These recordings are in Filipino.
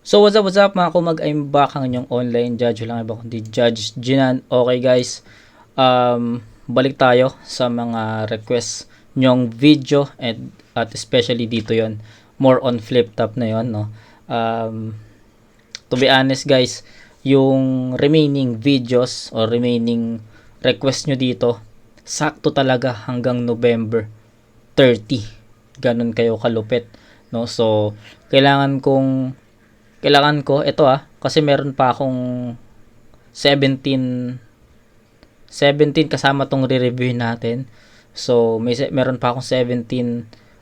So what's up mga kumag, I'm back ang inyong online judge. Lang iba kundi Judge Jinan. Okay guys, balik tayo sa mga request nyong video at especially dito yon, more on flip top na yon, no. To be honest guys, yung remaining videos or remaining request nyo dito, sakto talaga hanggang November 30. Ganun kayo kalupit, no. So kailangan ko ito kasi meron pa akong 17 kasama tong re-review natin. So meron pa akong 17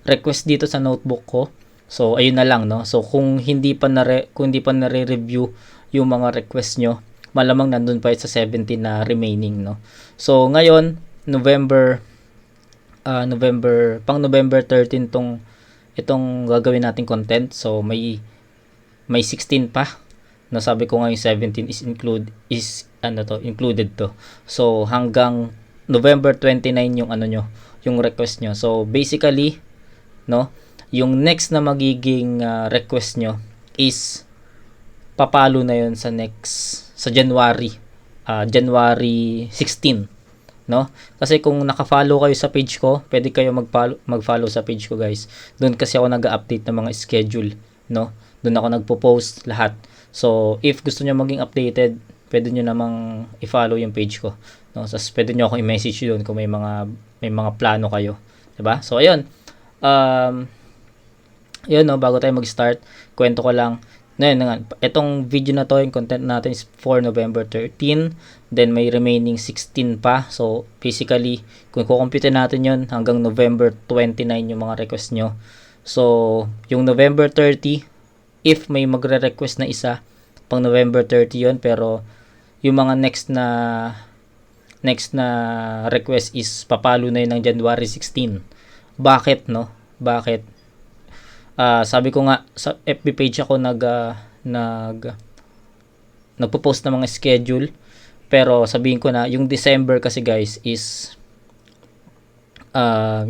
request dito sa notebook ko. So ayun na lang, no. So kung hindi pa na-review yung mga request nyo, malamang nandun pa sa 17 na remaining, no. So ngayon November 13 itong gagawin nating content. So may 16 pa. No, sabi ko nga yung 17 included to. So hanggang November 29 yung yung request nyo. So basically, no, yung next na magiging request nyo is papalo na yun sa January 16, no? Kasi kung naka-follow kayo sa page ko, pwede kayo mag-follow sa page ko, guys. Doon kasi ako nag-update ng mga schedule, no? Doon ako nagpo-post lahat. So, if gusto niyo maging updated, pwede niyo namang i-follow yung page ko, no? So, pwede niyo ako i-message doon kung may mga plano kayo, 'di ba? So, ayun. Yun, no, bago tayo mag-start, kwento ko lang. Ngayon, itong video na to, yung content natin is for November 13. Then, may remaining 16 pa. So, basically, kung kukompute natin yun, hanggang November 29 yung mga request nyo. So, yung November 30, if may magre-request na isa, pang November 30 yun. Pero, yung mga next na request is papalo na yun ng January 16. Bakit, no? Bakit? Sabi ko nga sa FB page ako nagpo-post ng mga schedule, pero sabihin ko na yung December kasi guys is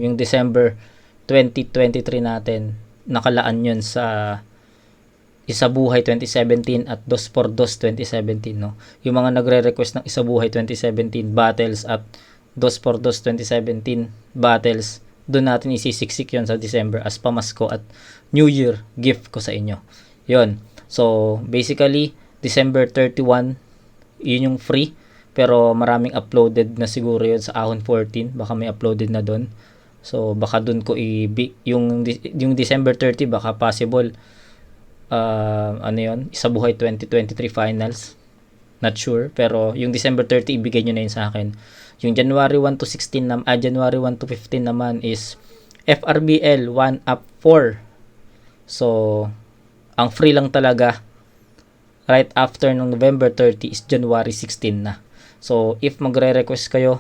yung December 2023 natin nakalaan yun sa Isabuhay 2017 at 2x2 2017, no. Yung mga nagre-request ng Isabuhay 2017 battles at 2x2 2017 battles, doon natin isisiksik yun sa December as pamasko at New Year gift ko sa inyo. Yun. So, basically, December 31, yun yung free. Pero maraming uploaded na siguro yun sa Ahon 14. Baka may uploaded na doon. So, baka doon ko yung December 30, baka possible, Isabuhay 2023 finals. Not sure. Pero yung December 30, ibigay nyo na yun sa akin. Yung January 1 to 15 January 1 to 15 naman is FRBL 1 up 4. So, ang free lang talaga right after ng November 30 is January 16 na. So, if magre-request kayo,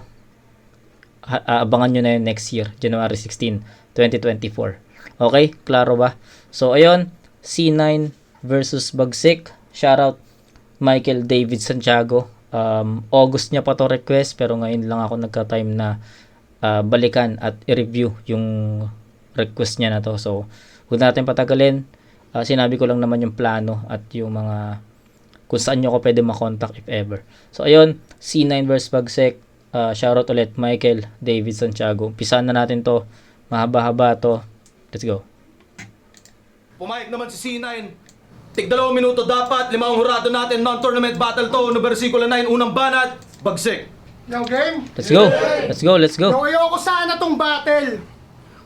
abangan nyo na yun next year, January 16, 2024. Okay? Klaro ba? So, ayun, C9 versus Bagsik. Shoutout Michael David Santiago. August niya pa to request, pero ngayon lang ako nagka-time na balikan at i-review yung request niya na to. So, huwag natin patagalin. Sinabi ko lang naman yung plano at yung mga kung saan nyo ako pwede makontak if ever. So, ayun, C9 versus Bagsik. Shoutout ulit Michael David Santiago. Umpisahan na natin to. Mahaba-haba to. Let's go. Pumayag naman si C9. Tig 2 minuto dapat, 5 hurado natin, non-tournament battle to, no versikulo 9, unang banat, Bagsik. Yo, game? Let's go. Let's go. Let's go. Yo, ayoko sana tong battle.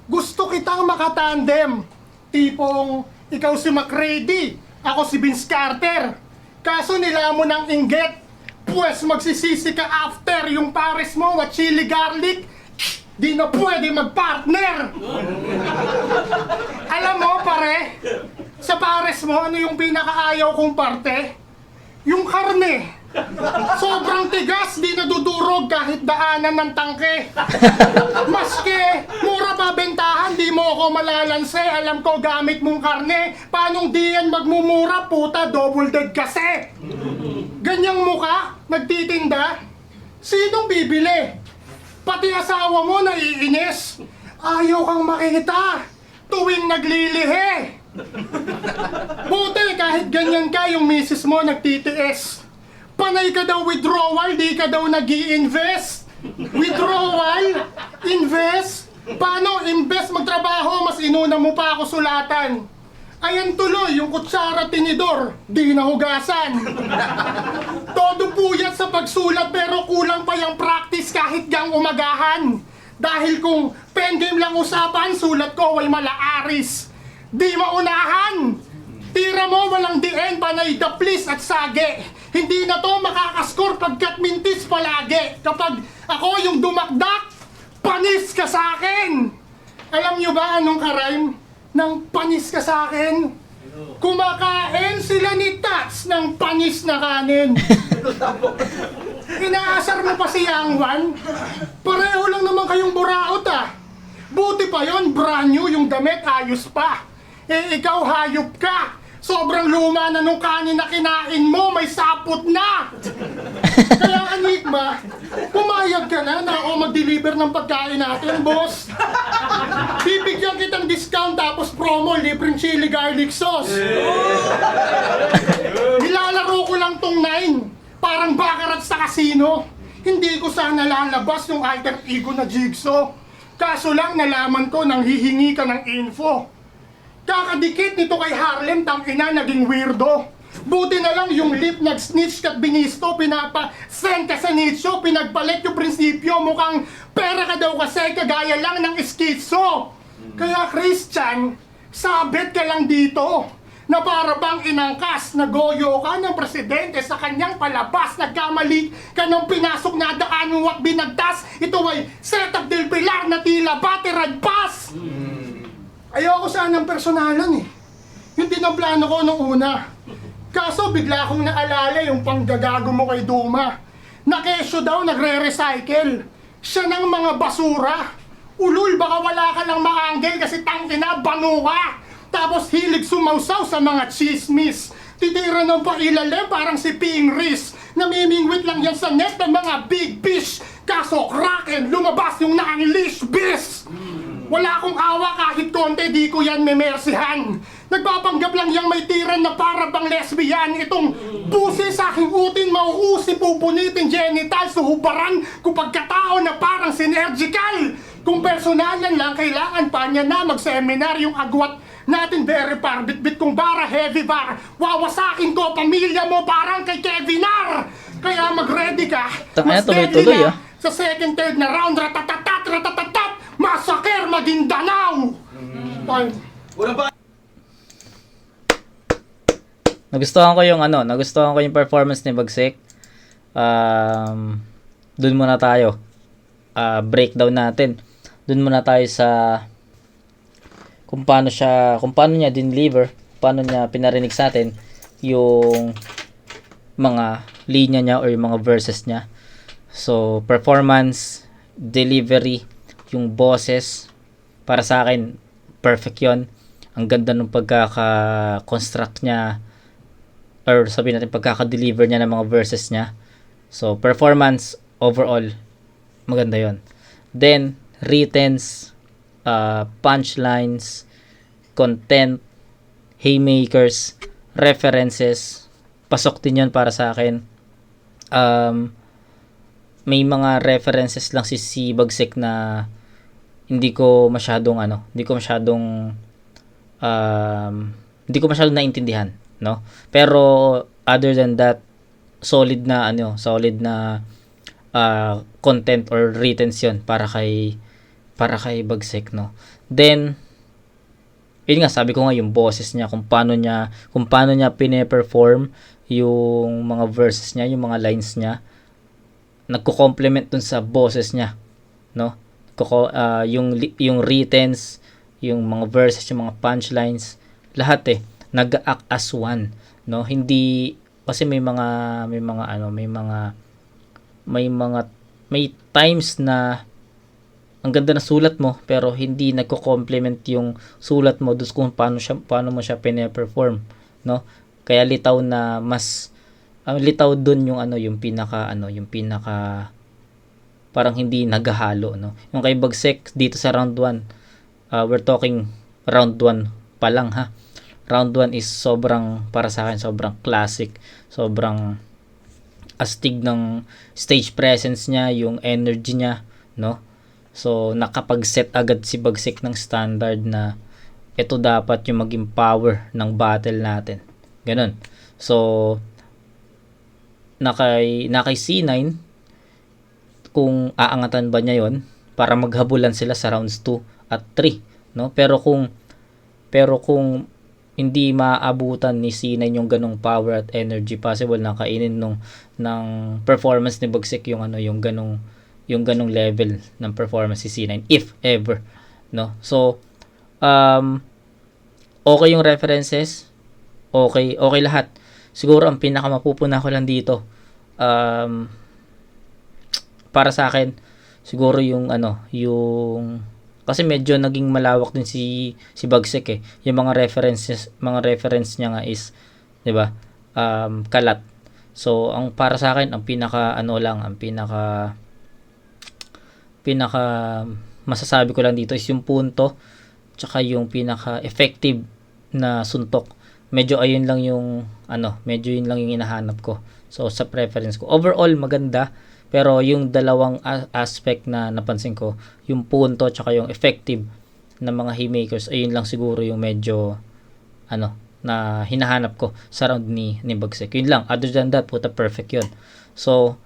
Gusto kitang makatandem. Tipong, ikaw si McReady, ako si Vince Carter. Kaso nila mo ng inggit. Pues magsisisi ka after yung pares mo at chili garlic. Di na pwede magpartner. Alam mo, pare, sa pares mo, ano yung pinakaayaw kong parte? Yung karne. Sobrang tigas, di nadudurog kahit daanan ng tangke. Maske, mura pa bentahan, di mo ako malalanse. Alam ko gamit mong karne. Paanong di yan magmumura, puta, double dead kasi. Ganyang muka, nagtitinda. Sinong bibili? Pati asawa mo naiinis. Ayaw kang makita tuwing naglilihi. Buti ka Kahit ganyan ka, yung misis mo nagtitiis. Panay ka daw withdrawal, di ka daw nag-i-invest. Withdrawal? Invest? Paano invest magtrabaho? Mas inuna mo pa ako sulatan. Ayan tuloy, yung kutsara tinidor, di nahugasan. Todo puyat sa pagsulat pero kulang pa yung practice kahit gang umagahan. Dahil kung pen game lang usapan, sulat ko ay malaaris. Di maunahan! Tira mo walang diin, panay daplis at sage. Hindi na to makakaskor pagkat mintis palagi. Kapag ako yung dumakdak, panis ka sa akin! Alam nyo ba anong karime ng panis ka sa akin? Kumakain sila ni Tats ng panis na kanin. Inaasar mo pa si Yang Wan? Pareho lang naman kayong buraot ah. Buti pa yon, brand new yung damit, ayos pa. Eh ikaw hayop ka. Sobrang luma na nung kanin na kinain mo, may sapot na! Kaya Enigma, pumayag ka na ako mag-deliver ng pagkain natin, boss. Bibigyan kitang discount tapos promo, libreng chili garlic sauce. Nilalaro ko lang tong 9, parang baccarat sa casino. Hindi ko sana lalabas yung alter ego na Jigsaw. Kaso lang nalaman ko nang hihingi ka ng info. Kakadikit nito kay Harlem, tangina, naging weirdo. Buti na lang yung lip nag-snitch kat binisto, pinapa-send ka sa nicho, pinagpalit yung prinsipyo, mukhang pera ka daw kasi, kagaya lang ng schizo. Kaya Christian, sabit ka lang dito, na para bang inangkas, nagoyo ka ng presidente sa kanyang palabas, nagkamali ka ng pinasok na daan mo at binagtas, ito ay setup del pilar na tila baterad pass. Ayoko sanang personalan eh. Yun din ang plano ko nung una. Kaso bigla akong naalala yung panggagago mo kay Duma. Na kesyo daw nagre-recycle. Siya ng mga basura. Ulul, baka wala ka lang maanggel kasi tangina, banuka. Tapos hilig sumausaw sa mga chismis. Titira ng pailalim parang si Ping Riz. Namimingwit lang yan sa net ng mga big fish. Kaso kraken, lumabas yung na-unleash beast. Wala akong awa kahit konti, di ko yan memersihan. Nagpapanggap lang yang may tiran na para bang lesbian. Itong pusi sa aking utin, mauusi, pupunitin, genital, suhubaran kung pagkatao na parang synergical. Kung personalan lang, kailangan pa niya na mag-seminar yung agwat natin very par. Bit-bit kong bara, heavy bar. Wawasakin ko, pamilya mo parang kay Kevinar. Kaya mag-ready ka. Tangina, tuloy-tuloy ah. Sa second, third na round, ratatatat, ratatatat, masaker, Maguindanao! Walang ba? Nagustuhan ko yung performance ni Bagsik. Dun muna tayo. Breakdown natin. Dun muna tayo sa kung paano niya deliver, paano niya pinarinig sa atin yung mga linya niya or yung mga verses niya. So, performance, delivery, yung boses, para sa akin, perfect yon. Ang ganda ng pagkaka-construct niya, or sabihin natin, pagkaka-deliver niya ng mga verses niya. So, performance, overall, maganda yon. Then, writtens, punchlines, content, haymakers, references, pasok din yun para sa akin. May mga references lang si Bagsik na hindi ko masyadong naintindihan, no? Pero other than that, solid na content or writtens yun para kay Bagsik, no? Then yun nga, sabi ko nga yung boses niya, kung paano niya pine-perform yung mga verses niya, yung mga lines niya, nagko-complement dun sa boses niya, no? Yung writtens, yung mga verses, yung mga punchlines, lahat nag-act as one, no? Hindi kasi may times na ang ganda na sulat mo pero hindi nagko-complement yung sulat mo dus kung paano mo siya pine-perform, no? Kaya litaw na mas litaw dun yung pinaka parang hindi naghahalo, no? Yung kay Bagsik dito sa round 1, we're talking round 1 pa lang, ha. Round 1 is sobrang, para sa akin, sobrang classic. Sobrang astig ng stage presence niya, yung energy niya, no? So, nakapag-set agad si Bagsik ng standard na ito dapat yung maging power ng battle natin. Ganun. So, nakay C9, kung aangatan ba niya yon para maghabulan sila sa rounds 2 at 3, no? Pero kung hindi maabutan ni C9 yung ganong power at energy, possible na kainin ng performance ni Bagsik yung ganong level ng performance si C9 if ever, no? So okay yung references, okay lahat. Siguro ang pinakamapupuna ko lang dito, para sa akin siguro yung kasi medyo naging malawak din si Bagsik eh. Yung mga reference niya nga is, 'di ba? Kalat. So ang para sa akin ang pinaka masasabi ko lang dito is yung punto tsaka yung pinaka effective na suntok. Medyo yun lang yung hinahanap ko. So sa preference ko, overall maganda. Pero yung dalawang aspect na napansin ko, yung punto tsaka yung effective na mga haymakers, ayun lang siguro yung medyo na hinahanap ko sa round ni Bagsik. Yun lang. Other than that, puta perfect yun. So,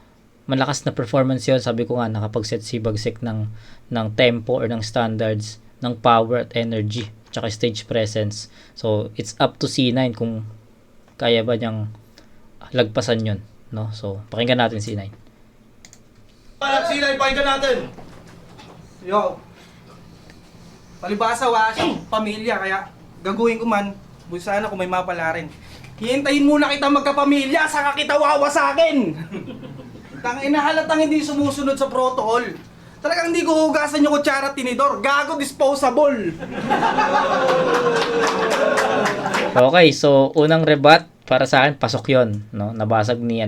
malakas na performance yun. Sabi ko nga, nakapag-set si Bagsik ng tempo or ng standards, ng power at energy, tsaka stage presence. So, it's up to C9 kung kaya ba niyang lagpasan yun. No? So, pakinggan natin C9. C9, pakinggan natin. Yo. Palibasa wala siyang pamilya kaya gagawin ko man, buti sana kung may mapala rin. Hihintayin muna kita magkapamilya, saka kita wawa sa akin. Tangina halatang hindi sumusunod sa protocol. Talagang hindi ko hugasan yung kutsara at tinidor. Gago, disposable. Okay, so unang rebat para sa akin pasok 'yon, no? Nabasag ni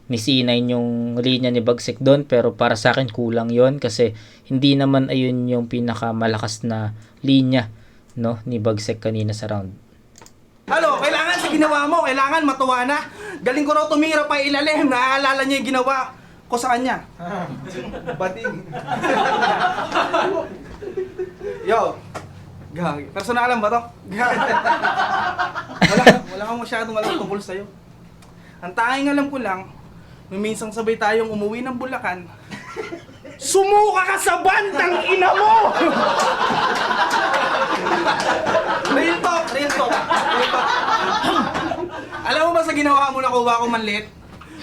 C9 yung linya ni Bagsik doon, pero para sa akin kulang 'yon kasi hindi naman ayun yung pinakamalakas na linya, no, ni Bagsik kanina sa round. Halo, kailangan sa ginawa mo, kailangan matuwa na. Galing ko raw tumira pa ilalim, naaalala niya yung ginawa ko sa kanya. Bating. Yo. Gagi. Personalan ba to? Wala kang masyadong alam tungkol sa'yo. Ang tanging alam ko lang, nung minsang sabay tayong umuwi ng Bulacan, sumuka ka sa bandang ina mo! Real talk. Alam mo ba sa ginawa mo na kuha ko manlit?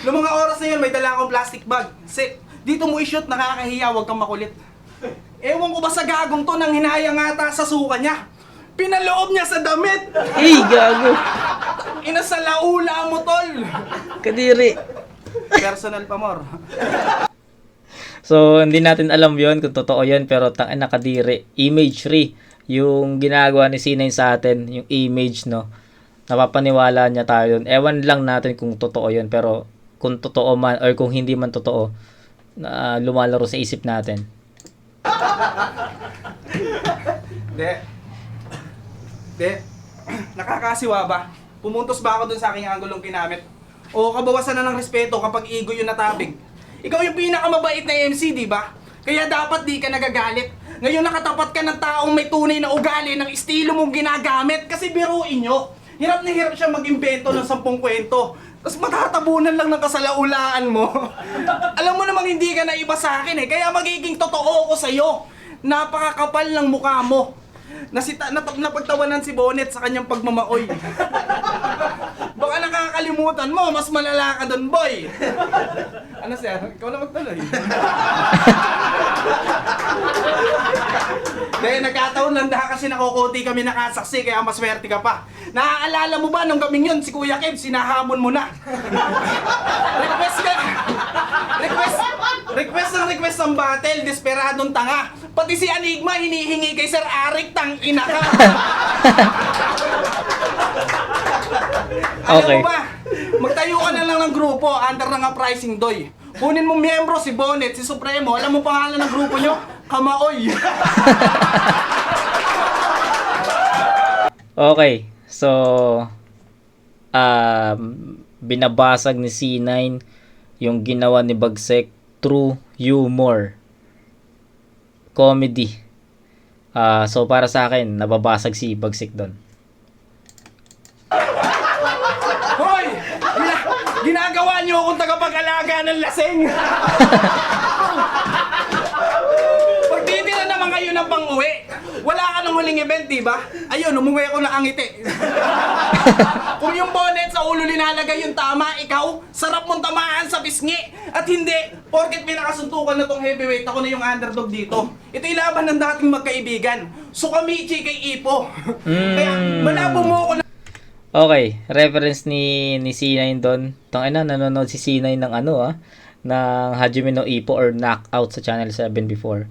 Noong mga oras na yun, may dala akong plastic bag. Sit, dito mo i-shoot, nakakahiya, huwag kang makulit. Ewan ko ba sa gagong to nang hinayang ata sa suka niya. Pinaloob niya sa damit! Gago! Inasalaula mo, tol! Kadiri! Personal pa, mor. So, hindi natin alam yon kung totoo yun, pero nakadiri. Imagery, yung ginagawa ni C9 sa atin, yung image, no? Napapaniwala niya tayo yun. Ewan lang natin kung totoo yun, pero kung totoo man, or kung hindi man totoo, lumalaro sa isip natin. De, nakakasiwa ba? Pumuntos ba ako dun sa aking anggulong ginamit? O kabawasan na ng respeto kapag ego yung natabig? Ikaw yung pinakamabait na MC, di ba? Kaya dapat di ka nagagalit. Ngayon nakatapat ka ng taong may tunay na ugali ng estilo mong ginagamit. Kasi biruin nyo, hirap na hirap siya mag-imbento ng 10 kwento. Tapos matatabunan lang ng kasalaulaan mo. Alam mo namang hindi ka na iba sa akin eh. Kaya magiging totoo ko sa'yo. Napakakapal ng mukha mo. Napagtawanan si Bonnet sa kanyang pagmamaoy. Baka nakakalimutan mo, mas malala ka doon, boy. Ano siya? Ikaw na magtuloy. Dahil nagkataon lang dahil kasi nakukuti kami nakasaksi kaya maswerte ka pa. Naaalala mo ba nung gabing yun, si Kuya Kev, sinahamon mo na. Request ng battle, desperadong tanga. Pati si Enigma hinihingi kay Sir Arik, tang ina ka. Alam Okay. mo ba, magtayo ka na lang ng grupo under ng uprising doy. Kunin mo miyembro si Bonnet, si Supremo. Alam mo pangalan ng grupo nyo? Kamaoy. Okay. So, binabasag ni C9 yung ginawa ni Bagsek through humor. Comedy. So, para sa akin, nababasag si Bagsek doon. Hoy! Ginagawa niyo akong tagapag-alaga ng laseng! Pagtitira naman kayo ng pang-uwi. Wala ka nang huling event, di ba? Ayun, umuwi ako na angiti. Kung yung bonnet sa ulo linalagay yung tama, ikaw, sarap mong tamaan sa pisngi. At hindi, porket may nakasuntukan na tong heavyweight, ako na yung underdog dito. Ito'y laban ng dating magkaibigan. Sukamichi kay Ipo. Kaya malabo mo ako na... Okay, reference ni C9 doon. Tangina, nanonood si C9 ng ng Hajime no Ippo or Knockout sa Channel 7 before.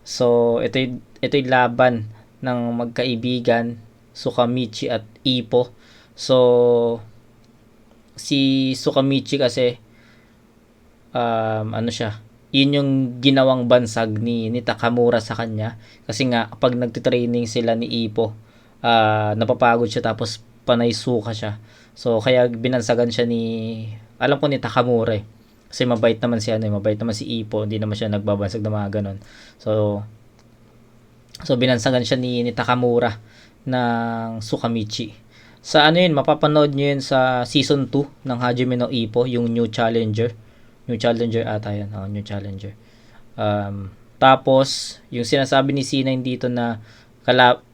So, ito'y laban ng magkaibigan, Sukamichi at Ippo. So, si Sukamichi kasi siya, yun yung ginawang bansag ni Takamura sa kanya. Kasi nga, pag nagtitraining sila ni Ippo, napapagod siya tapos panay suka siya. So, kaya binansagan siya alam ko ni Takamura eh. Kasi mabait naman mabait naman si Ippo, hindi naman siya nagbabansag ng mga ganon. So binansagan siya ni Takamura ng Sukamichi. Sa mapapanood niyo yun sa season 2 ng Hajime no Ippo, yung New Challenger. New Challenger ata yan. New Challenger. Tapos, yung sinasabi ni C9 dito na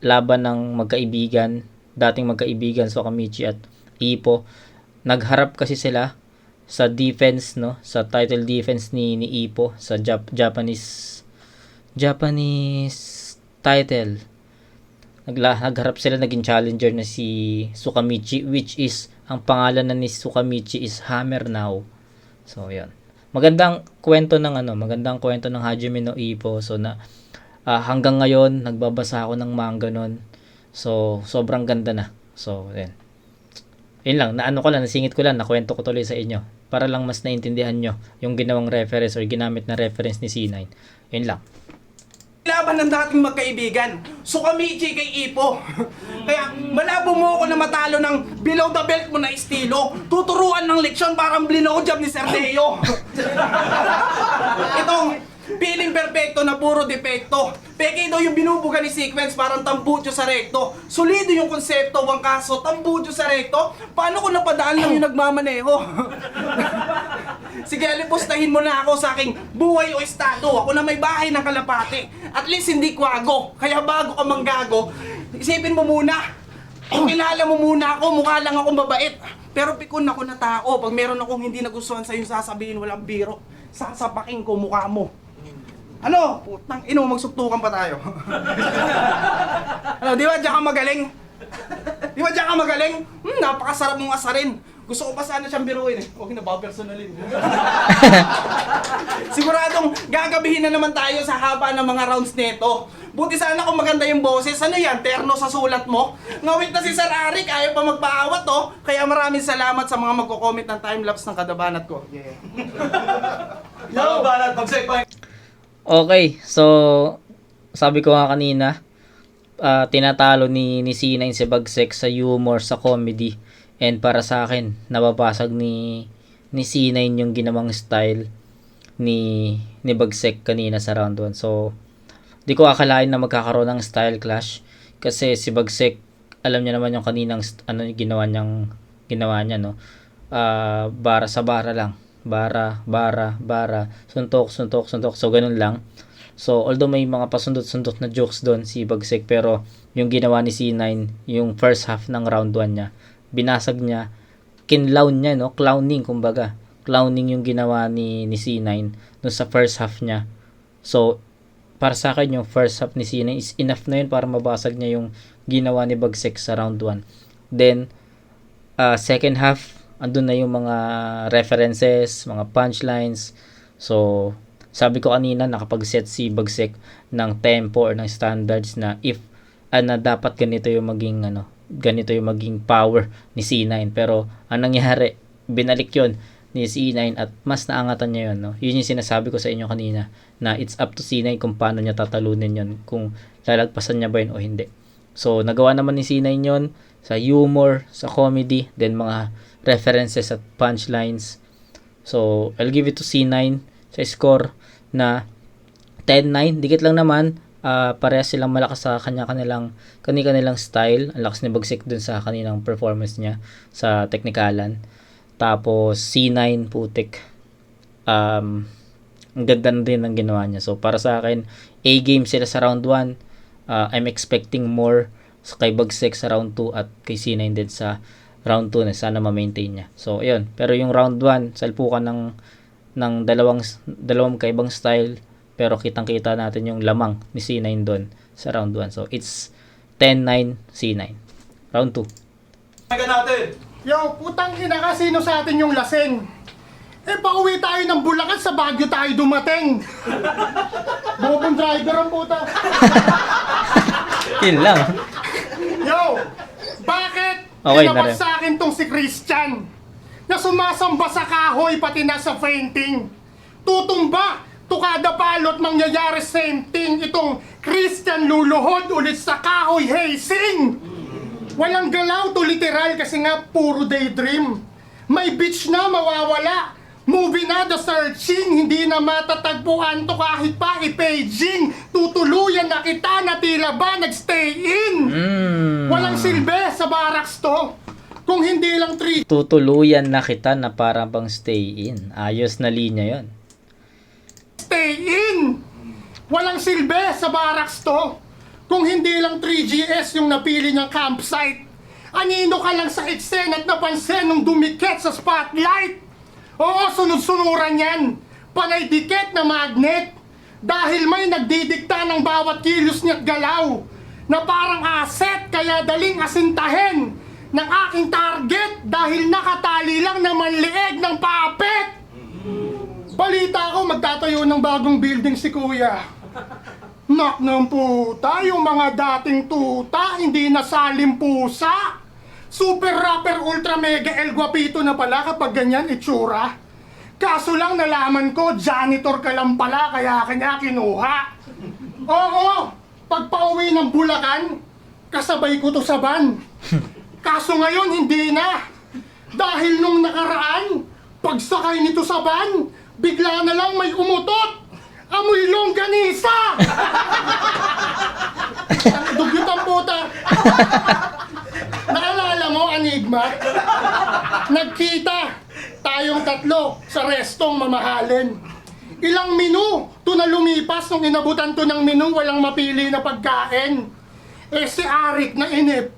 laban ng magkaibigan, dating magkaibigan Sukamichi at Ippo, nagharap kasi sila sa defense, sa title defense ni Ippo sa Japanese title. Nagharap sila, naging challenger na si Sukamichi, which is ang pangalan na ni Sukamichi is Hammer Now. So yan, magandang kwento ng Hajime no Ippo. So hanggang ngayon nagbabasa ako ng manga nun. So sobrang ganda na. So yun lang, nasingit ko lang, nakwento ko tuloy sa inyo para lang mas naintindihan nyo yung ginawang reference or ginamit na reference ni C9. Yun lang. Laban ng dating magkaibigan, Sukamichi kay Ippo. Kaya malabo mo ako na matalo ng below the belt mo na estilo. Tuturuan ng leksyon parang blowjob ni Sir Deo. Itong piling perfecto na puro depekto. Peke daw yung binubuga ni sequence parang tambucho sa rekto. Solido yung konsepto, wang kaso, tambucho sa rekto. Paano kung napadaan lang yung nagmamaneho? Sige, alipustahin mo na ako sa aking buhay o estado. Ako na may bahay ng kalapate. At least hindi kwago. Kaya bago ka manggago, isipin mo muna. Kung kilala mo muna ako, mukha lang akong mabait. Pero pikon ako na tao. Pag meron akong hindi nagustuhan sa'yo, sasabihin walang biro. Sasapaking ko mukha mo. Ano? Putang ino, magsuktukan pa tayo. Ano, di ba diyan ka magaling? Di ba diyan ka magaling? Napakasarap mong asarin. Gusto ko pa sana siyang biruin eh. Huwag na ba-personalin. Siguradong gagabihin na naman tayo sa haba ng mga rounds nito. Buti sana kung maganda yung boses. Ano yan? Terno sa sulat mo? Ngawit na si Sir Arik, ayaw pa magpaawat to. Kaya maraming salamat sa mga magko-comment ng timelapse ng kadabanat ko. Yeah. Yo, banat, Bagsek pa. Okay, so sabi ko nga kanina, tinatalo ni C9 si Bagsek sa humor, sa comedy. And para sa akin, nababasag ni C9 yung ginawang style ni Bagsek kanina sa round 1. So, di ko akalain na magkakaroon ng style clash. Kasi si Bagsek, alam niya naman yung kaninang ginawa niya, no? Bara sa bara lang. Bara, suntok. So, ganun lang. So, although may mga pasundot-sundot na jokes doon si Bagsek, pero yung ginawa ni C9, yung first half ng round 1 niya, binasag niya, kinlown niya, no? Clowning, kumbaga. Clowning yung ginawa ni C9 no sa first half niya. So, para sa akin, yung first half ni C9 is enough na yun para mabasag niya yung ginawa ni Bagsek sa round 1. Then, second half, andun na yung mga references, mga punchlines. So, sabi ko kanina, nakapag-set si Bagsek ng tempo or ng standards na if na dapat ganito yung maging power ni C9. Pero, anong nangyari? Binalik yun ni C9 at mas naangatan niya yun. No? Yun yung sinasabi ko sa inyo kanina na it's up to C9 kung paano niya tatalunin yun. Kung lalagpasan niya ba yun o hindi. So, nagawa naman ni C9 yon sa humor, sa comedy, then mga references at punchlines. So, I'll give it to C9 sa score na 10-9. Dikit lang naman. Parehas silang malakas sa kanilang style. Ang lakas ni Bagsik dun sa kanilang performance niya sa teknikalan. Tapos, C9, putik. Ang ganda na din ang ginawa niya. So, para sa akin, A-game sila sa round 1. I'm expecting more kay Bagsik sa round 2 at kay C9 din sa round 2 na sana ma-maintain niya. So, ayun. Pero yung round 1, salpukan ng dalawang kaibang style, pero kitang-kita natin yung lamang ni C9 doon sa round 1. So, it's 10-9 C9. Round 2. Pakinggan natin. Yo, putang ina ka, sino sa atin yung lasing? Pauwi tayo ng Bulacan, sa Baguio tayo dumating. Bobong driver ang puta. Yun lang. Yo, bakit Okay na tinabas rin. sa akin tong si Christian na sumasamba sa kahoy pati nasa fainting? Tutumba, tukada palot, mangyayari same thing. Itong Christian luluhod ulit sa kahoy, hazing. Walang galaw to literal kasi nga puro daydream. May beach na mawawala. Movie na the searching, hindi na matatagpuan to kahit pa i-paging. Tutuluyan na kita na tila ba nagstay in. Walang silbi sa barracks to. Kung hindi lang 3 Tutuluyan na kita na para bang stay in. Ayos na linya yon. stay in. Walang silbi sa barracks to. Kung hindi lang 3GS yung napili niyang campsite. Anino ka lang sa eksena at napansin nung dumikit sa spotlight. Oo, sunod-sunuran yan. Panay dikit na magnet. Dahil may nagdidikta ng bawat kilos niya't galaw. Na parang asset kaya daling asintahin ng aking target dahil nakatali lang na manlieg ng papet. Balita ko magtatayo ng bagong building si Kuya. Nak ng puta, yung mga dating tuta, hindi na salim pusa. Super rapper ultra mega el guapito na pala kapag ganyan itsura. Kaso lang nalaman ko, janitor ka lang pala kaya kanya kinuha. Oo, pagpauwi ng Bulacan, kasabay ko to sa van. Kaso ngayon hindi na. Dahil nung nakaraan, pagsakay nito sa van, bigla na lang may umutot. Amoy longganisa! Dugyot ang puta. Naalala mo, Enigma? Nagkita tayong tatlo sa restong mamahalin. Ilang menu to na lumipas nung inabutan to ng menu, walang mapili na pagkain. Si Arik na inip.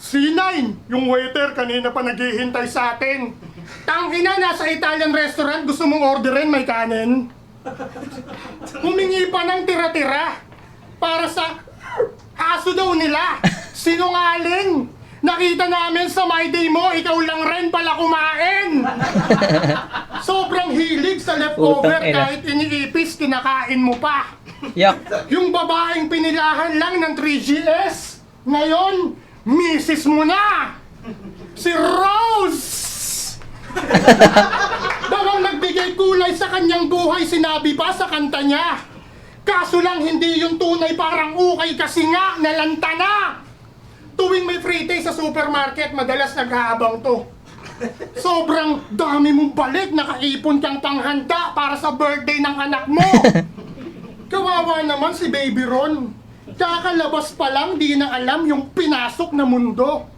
C9, yung waiter kanina pa naghihintay sa atin. Tangina, nasa Italian restaurant, gusto mong orderin, may kanin. Humingi pa ng tira-tira para sa aso daw nila. Sinungaling. Nakita namin sa My Day mo, ikaw lang rin pala kumain. Sobrang hilig sa leftover Utang ina. kahit iniipis, kinakain mo pa. Yak. Yung babaeng pinilahan lang ng 3GS, ngayon, misis mo na. Si Rose. Bawang nagbigay kulay sa kanyang buhay, sinabi pa sa kanta niya. Kaso lang hindi yung tunay, parang ukay kasi nga nalanta na. Tuwing may free day sa supermarket, madalas nag-aabang to. Sobrang dami mong balik, nakaipon kang panghanda para sa birthday ng anak mo. Kawawa naman si Baby Ron. Kakalabas pa lang, di na alam yung pinasok na mundo.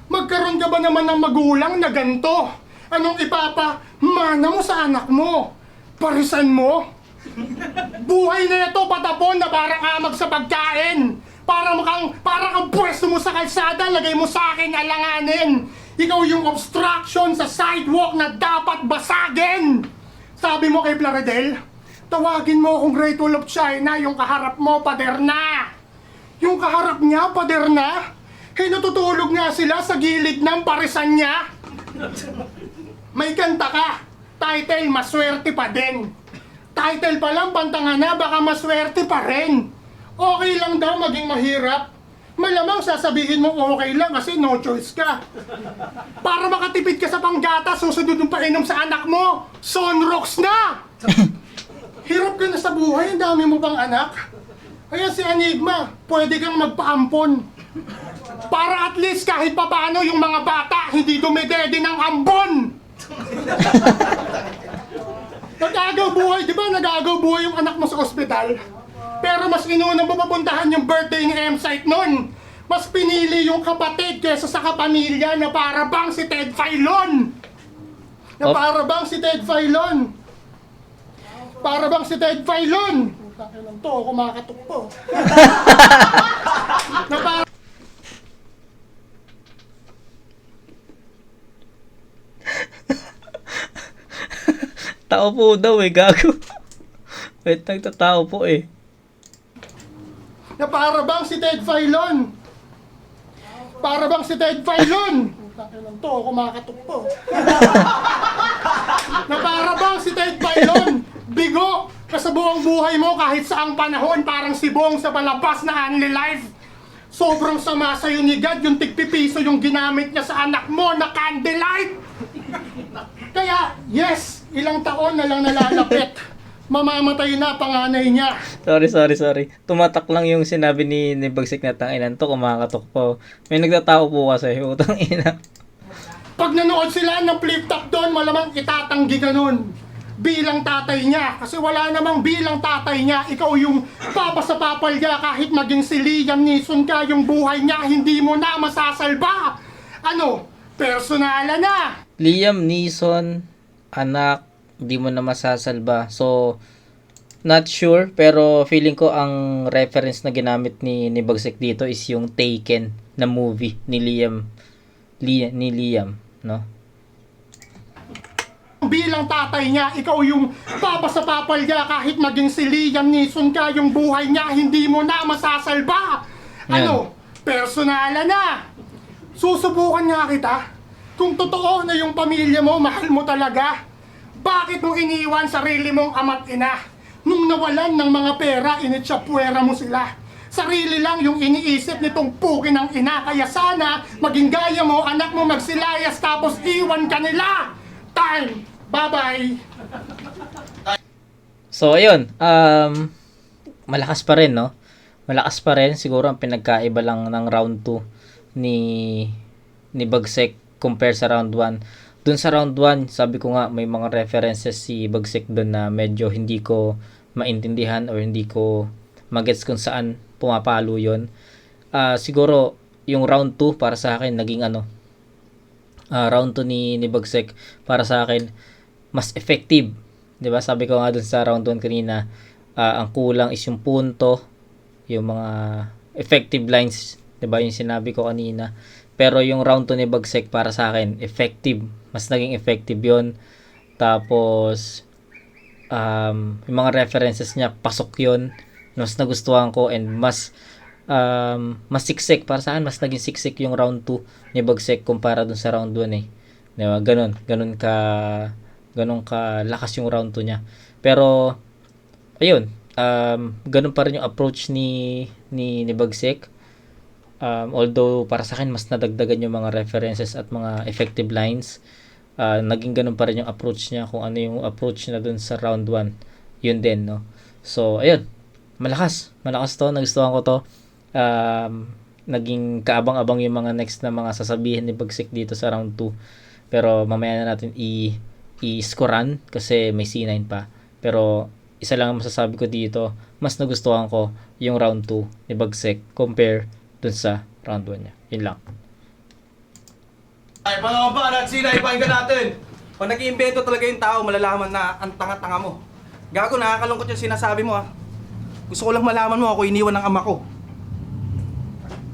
Magkaroon ka ba naman ng magulang na ganto? Anong ipapamana mo sa anak mo? Parisan mo? Buhay na ito patapon na parang amag sa pagkain. Para kang pwesto mo sa kalsada, lagay mo sa akin alanganin. Ikaw yung obstruction sa sidewalk na dapat basagin. Sabi mo kay Plaridel, tawagin mo akong Great Wall of China, yung kaharap mo, pader na. Yung kaharap niya, pader na. Natutulog nga sila sa gilid ng parisan niya. May kanta ka. Title, maswerte pa din. Title pa lang, pantanga na, baka maswerte pa rin. Okay lang daw maging mahirap. Malamang sasabihin mo okay lang kasi no choice ka. Para makatipid ka sa panggata, susunod mong painom sa anak mo. Sunrocks na! Hirap ka na sa buhay, ang dami mo pang anak. Kaya si Enigma, pwede kang magpaampon. Para at least kahit papaano yung mga bata hindi dumidede ng ambon. Nagagaw buhay, di ba nagagaw buhay yung anak mo sa ospital? Pero mas inuna mo papuntahan yung birthday ni M-Site nun. Mas pinili yung kapatid kesa sa kapamilya na para bang si Ted Filon. Na Oh. para bang si Ted Filon. Para bang si Ted Filon. Takinan to, kumakatok po. Na para Tao po daw eh, gago. Wait, nagtatao po eh. na para bang si Ted Filon. Para bang si Ted Filon. Takinan to, kumakatok po. Na para bang si Ted Filon. Bigo ka sa buong buhay mo kahit saang panahon parang si Bong sa palabas na Only Life. Sobrang sama sa'yo ni God yung tigpipiso yung ginamit niya sa anak mo na candlelight. Kaya, yes, ilang taon na lang nalalapit. Mamamatay na panganay niya. Sorry. Tumatak lang yung sinabi ni Bagsik na tanginan to, kumakatok po. May nagtatao po kasi, utang ina. Pag nanood sila ng flip top doon, malamang itatanggi ka nun. Bilang tatay niya. Kasi wala namang bilang tatay niya. Ikaw yung papa sa papal niya. Kahit maging si Liam Neeson ka, yung buhay niya, hindi mo na masasalba. Ano? Personala na. Liam Neeson, anak, di mo na masasalba. So, not sure, pero feeling ko ang reference na ginamit ni Bagsik dito is yung Taken na movie ni Liam, no? Bilang tatay niya, ikaw yung papa sa papal niya. Kahit maging si Liam Neeson ka, yung buhay niya, hindi mo na masasalba. Ano? Personala na. Susubukan nga kita. Kung totoo na yung pamilya mo, mahal mo talaga. Bakit mo iniwan sarili mong ama't ina? Nung nawalan ng mga pera, initsapwera mo sila. Sarili lang yung iniisip nitong puki ng ina. Kaya sana, maging gaya mo, anak mo magsilayas tapos iwan ka nila. Time! Bye-bye! So, ayun. Malakas pa rin, no? Malakas pa rin. Siguro ang pinagkaiba lang ng round 2 ni Bagsik compare sa round 1. Dun sa round 1, sabi ko nga, may mga references si Bagsik dun na medyo hindi ko maintindihan or hindi ko magets kung saan pumapalo yun. Siguro, yung round 2 para sa akin, naging round 2 ni Bagsik para sa akin, mas effective. 'Di ba? Sabi ko nga dun sa round 1 kanina, ang kulang is yung punto, yung mga effective lines, 'di ba? Yung sinabi ko kanina. Pero yung round 2 ni Bagsik para sa akin, effective. Mas naging effective 'yon. Tapos yung mga references niya, pasok 'yon. Mas nagustuhan ko and mas siksik para sa akin, mas naging siksik yung round 2 ni Bagsik kumpara dun sa round 1 eh. 'Di ba? Ganun ka lakas yung round 2 niya. Pero ayun, ganun pa rin yung approach ni Bagsik. Although para sa akin mas nadagdagan yung mga references at mga effective lines. Naging ganun pa rin yung approach niya, kung ano yung approach na dun sa round 1. Yun din, no. So ayun, malakas to, nagustuhan ko to. Naging kaabang-abang yung mga next na mga sasabihin ni Bagsik dito sa round 2. Pero mamaya na natin i-scorean kasi may C9 pa. Pero isa lang ang masasabi ko dito, mas nagustuhan ko yung round 2 ni Bagsik compare dun sa round 1 niya. Yun lang. Ay, mga banat, Sinay, pakinggan natin. Pag nag-iimbento talaga yung tao, malalaman na ang tanga-tanga mo. Gago, nakakalungkot yung sinasabi mo, ha. Gusto ko lang malaman mo ako iniwan ng ama ko.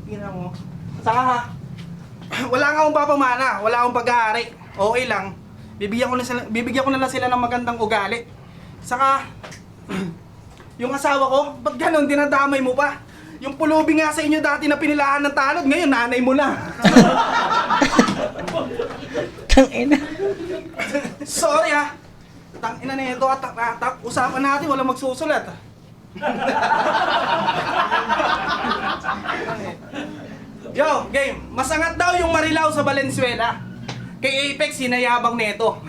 Tingnan mo. Saka ha, wala nga akong papamana, wala akong pag-aari. Okay lang. Bibigyan ko na lang sila ng magandang ugali. Saka, yung asawa ko, ba't ganun, dinadamay mo pa? Yung pulubi nga sa inyo dati na pinilaan ng tanod, ngayon nanay mo na. Tangina. Sorry ha. Tangina na ito at usapan natin, walang magsusulat. Yo, game. Masangat daw yung Marilao sa Valenzuela. Kay Apex, sinayabang neto.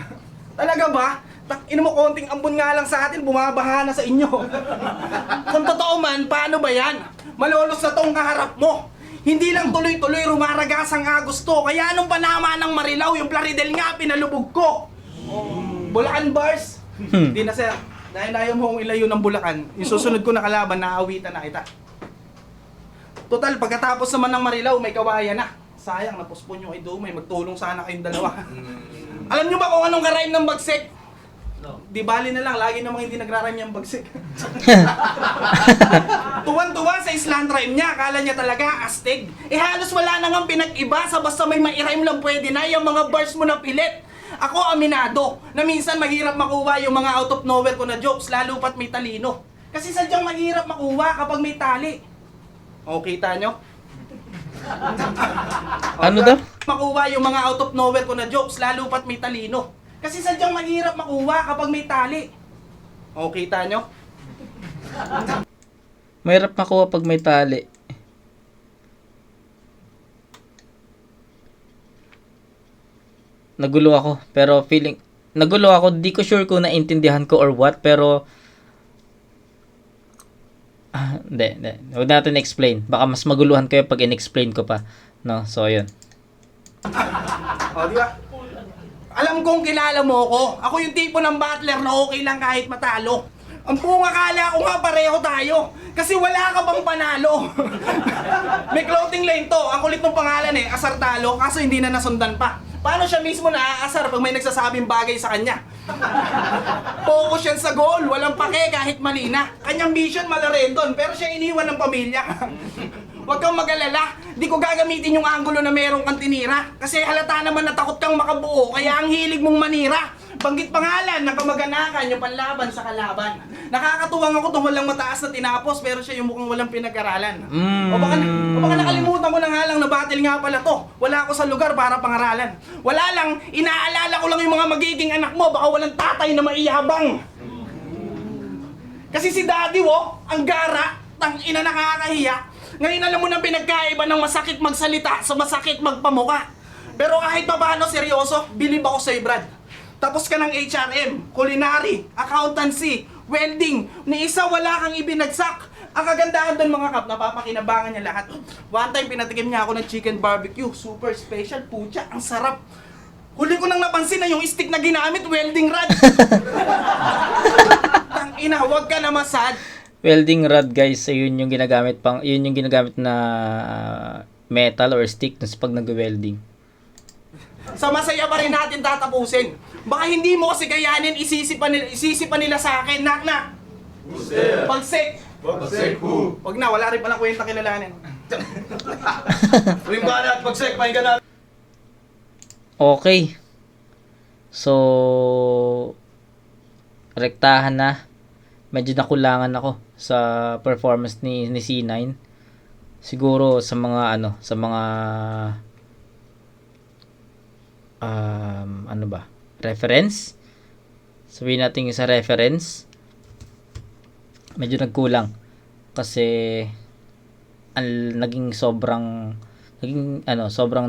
Talaga ba? Ina mo, konting ambon nga lang sa atin, bumabaha na sa inyo. Kung totoo man, paano ba yan? Malolos na tong kaharap mo. Hindi lang tuloy-tuloy rumaragas ang Agosto. Kaya nung panama ng Marilao, yung Plaridel nga, pinalubog ko. Bulacan Bars? Hindi na, sir. Dahil ayaw mo kong ilayo ng Bulacan, yung susunod ko na kalaban, naawitan na kita. Total, pagkatapos naman ng Marilao, may kawayan na. Sayang, napuspon yung Idumay, magtulong sana kayong dalawa. Alam nyo ba kung anong karime ng bagsik? Di bali na lang, lagi namang hindi nagrarime yung bagsik. Tuwan-tuwa sa Island rhyme niya, akala niya talaga astig. Halos wala na nga pinag-iba sa basta may ma-rhyme lang pwede na yung mga bars mo na pilit. Ako aminado na minsan mahirap makuha yung mga out of nowhere ko na jokes, lalo pat may talino. Kasi sadyang mahirap makuha kapag may tali. O, kita nyo? Ano daw? Makuha yung mga out of nowhere ko na jokes, lalo pat may talino. Kasi sadyang mahirap makuha kapag may tali. O, kita nyo? Mahirap makuha pag may tali. Nagulo ako, pero nagulo ako, di ko sure kung naintindihan ko or what, pero hindi. Huwag natin explain. Baka mas maguluhan kayo pag in-explain ko pa. No? So, yun. O, di ba? Alam kong kilala mo ako. Ako yung tipo ng battler na okay lang kahit matalo. Ang bunga, akala ko nga pareho tayo. Kasi wala ka bang panalo. May clothing line to. Ang kulit ng pangalan Asar Talo, kaso hindi na nasundan pa. Paano siya mismo naaasar pag may nagsasabing bagay sa kanya? Focus yan sa goal, walang pake kahit mali na. Kanyang vision malarendon, pero siya iniwan ng pamilya. Huwag kang mag-alala, di ko gagamitin yung angulo na meron kang tinira. Kasi halata naman na takot kang makabuo, kaya ang hilig mong manira. Banggit pangalan ng kamag-anakan, yung panlaban sa kalaban. Nakakatuwang ako itong walang mataas na tinapos, pero siya yung mukhang walang pinag-aralan. O baka nakalimutan ko na nga lang na battle nga pala to. Wala ako sa lugar para pangaralan. Wala lang, inaalala ko lang yung mga magiging anak mo, baka walang tatay na maiyabang. Kasi si daddy ang gara, tang ina nakakahiya. Ngayon alam mo nang pinagkaiba ng masakit magsalita sa masakit magpamuka. Pero kahit pa paano seryoso, bilib ako sa'yo, Brad. Tapos ka ng HRM, culinary, accountancy, welding, ni isa wala kang ibinagsak. Ang kagandahan doon mga kap, napapakinabangan niya lahat. One time pinatikim niya ako ng chicken barbecue, super special, pucha, ang sarap. Huli ko nang napansin na yung stick na ginamit, welding rod. Tang ina, huwag ka na masad. Welding rod, guys, yun yung ginagamit na metal or stick pag nag-welding. Sa masaya pa rin natin tatapusin. Baka hindi mo kasi kayanin, isisipan nila sa akin, nak. Pagsik. Wag na, wala rin palang kwenta kilalanin. Tuwing banat, pagsek, pakinggan natin. Okay. So, rektahan na. Medyo nakulangan ako sa performance ni C9. Siguro sa mga reference. Sabihin natin sa reference. Medyo nagkulang kasi sobrang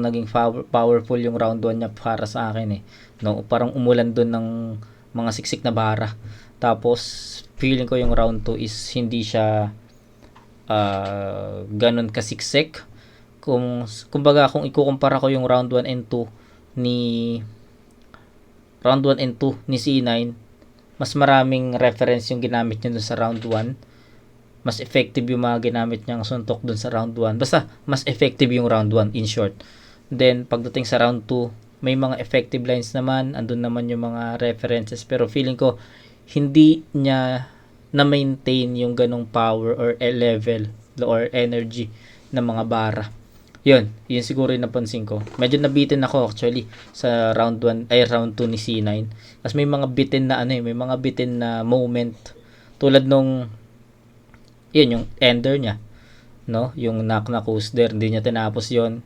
naging powerful yung round 1 niya para sa akin no, parang umulan doon ng mga siksik na bara. Tapos feeling ko yung round 2 is hindi siya ganun kasiksik. Kumbaga kung ikukumpara ko yung round 1 and 2 ni C9, mas maraming reference yung ginamit niya dun sa round 1. Mas effective yung mga ginamit niyang suntok dun sa round 1. Basta, mas effective yung round 1, in short. Then, pagdating sa round 2, may mga effective lines naman. Andun naman yung mga references. Pero feeling ko, hindi niya na-maintain yung ganong power or level or energy ng mga bara. Yun siguro yung napansin ko. Medyo nabitin ako actually sa round 2 ni C9. Kasi may mga bitin na moment tulad nung yung ender niya, no? Yung knock coaster, hindi niya tinapos yon.